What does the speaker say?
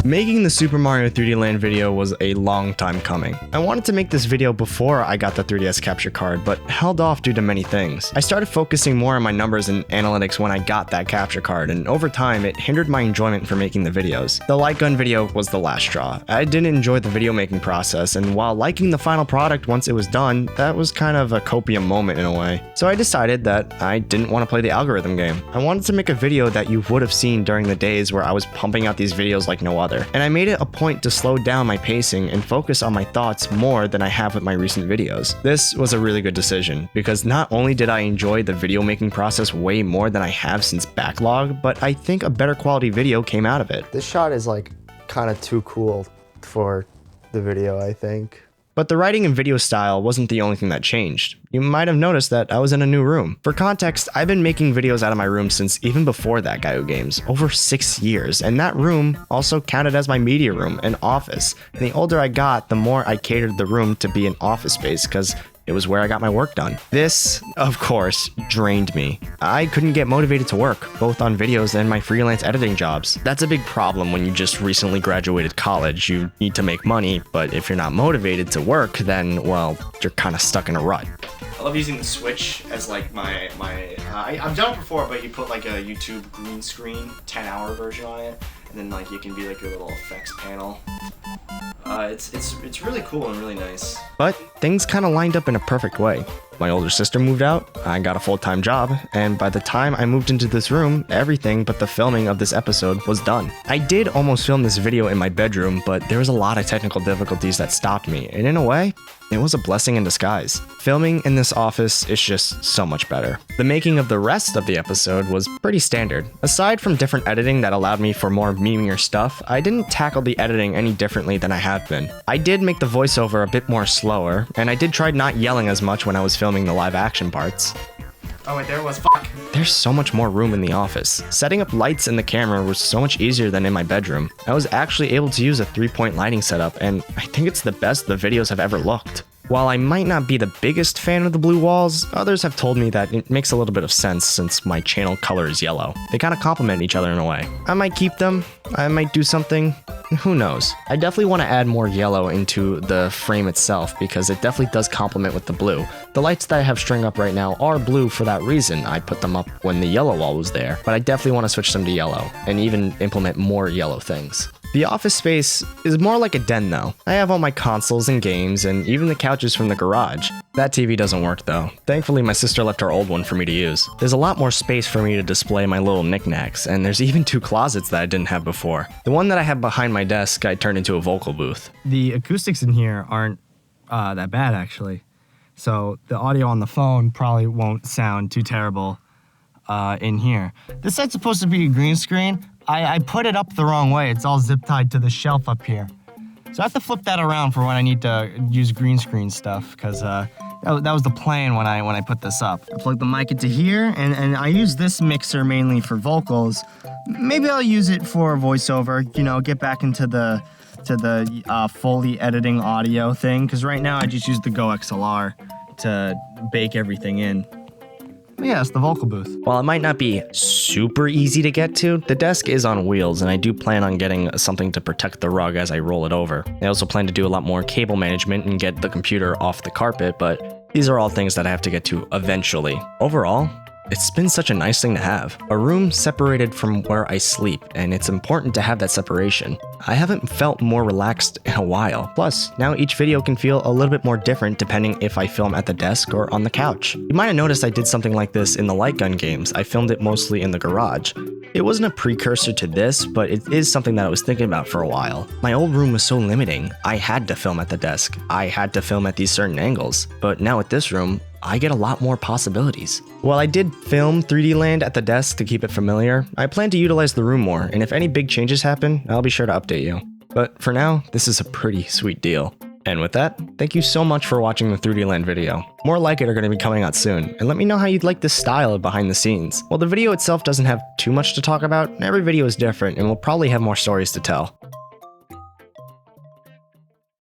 Making the Super Mario 3D Land video was a long time coming. I wanted to make this video before I got the 3DS capture card, but held off due to many things. I started focusing more on my numbers and analytics when I got that capture card, and over time it hindered my enjoyment for making the videos. The light gun video was the last straw. I didn't enjoy the video making process, and while liking the final product once it was done, that was kind of a copium moment in a way. So I decided that I didn't want to play the algorithm game. I wanted to make a video that you would have seen during the days where I was pumping out these videos like no other. And I made it a point to slow down my pacing and focus on my thoughts more than I have with my recent videos. This was a really good decision, because not only did I enjoy the video making process way more than I have since Backlog, but I think a better quality video came out of it. This shot is like kind of too cool for the video, I think. But the writing and video style wasn't the only thing that changed. You might have noticed that I was in a new room. For context, I've been making videos out of my room since even before thatguywhogames, over 6 years, and that room also counted as my media room and office. And the older I got, the more I catered the room to be an office space, because it was where I got my work done. This, of course, drained me. I couldn't get motivated to work, both on videos and my freelance editing jobs. That's a big problem when you just recently graduated college. You need to make money, but if you're not motivated to work, then, well, you're kind of stuck in a rut. I love using the Switch as like I've done it before, but you put like a YouTube green screen 10-hour version on it, and then like you can be like your little effects panel. It's really cool and really nice. But things kind of lined up in a perfect way. My older sister moved out, I got a full-time job, and by the time I moved into this room, everything but the filming of this episode was done. I did almost film this video in my bedroom, but there was a lot of technical difficulties that stopped me, and in a way, it was a blessing in disguise. Filming in this office is just so much better. The making of the rest of the episode was pretty standard. Aside from different editing that allowed me for more memeier stuff, I didn't tackle the editing any differently than I have been. I did make the voiceover a bit more slower, and I did try not yelling as much when I was filming the live action parts. Oh wait, there was fuck. There's so much more room in the office. Setting up lights in the camera was so much easier than in my bedroom. I was actually able to use a 3-point lighting setup, and I think it's the best the videos have ever looked. While I might not be the biggest fan of the blue walls, others have told me that it makes a little bit of sense since my channel color is yellow. They kind of complement each other in a way. I might keep them, I might do something, who knows. I definitely want to add more yellow into the frame itself because it definitely does complement with the blue. The lights that I have string up right now are blue for that reason. I put them up when the yellow wall was there, but I definitely want to switch them to yellow and even implement more yellow things. The office space is more like a den though. I have all my consoles and games and even the couches from the garage. That TV doesn't work though. Thankfully my sister left her old one for me to use. There's a lot more space for me to display my little knickknacks, and there's even 2 closets that I didn't have before. The one that I have behind my desk I turned into a vocal booth. The acoustics in here aren't that bad actually. So the audio on the phone probably won't sound too terrible in here. This set's supposed to be a green screen. I put it up the wrong way. It's all zip tied to the shelf up here. So I have to flip that around for when I need to use green screen stuff, because that was the plan when I put this up. I plug the mic into here, and I use this mixer mainly for vocals. Maybe I'll use it for voiceover, you know, get back into the Foley editing audio thing, because right now I just use the Go XLR to bake everything in. But yeah, it's the vocal booth. While it might not be super easy to get to, the desk is on wheels, and I do plan on getting something to protect the rug as I roll it over. I also plan to do a lot more cable management and get the computer off the carpet, but these are all things that I have to get to eventually. Overall, it's been such a nice thing to have. A room separated from where I sleep, and it's important to have that separation. I haven't felt more relaxed in a while. Plus, now each video can feel a little bit more different depending if I film at the desk or on the couch. You might have noticed I did something like this in the light gun games. I filmed it mostly in the garage. It wasn't a precursor to this, but it is something that I was thinking about for a while. My old room was so limiting. I had to film at the desk. I had to film at these certain angles. But now with this room, I get a lot more possibilities. While I did film 3D Land at the desk to keep it familiar, I plan to utilize the room more, and if any big changes happen, I'll be sure to update you. But for now, this is a pretty sweet deal. And with that, thank you so much for watching the 3D Land video. More like it are going to be coming out soon, and let me know how you'd like this style of behind the scenes. While the video itself doesn't have too much to talk about, every video is different and we'll probably have more stories to tell.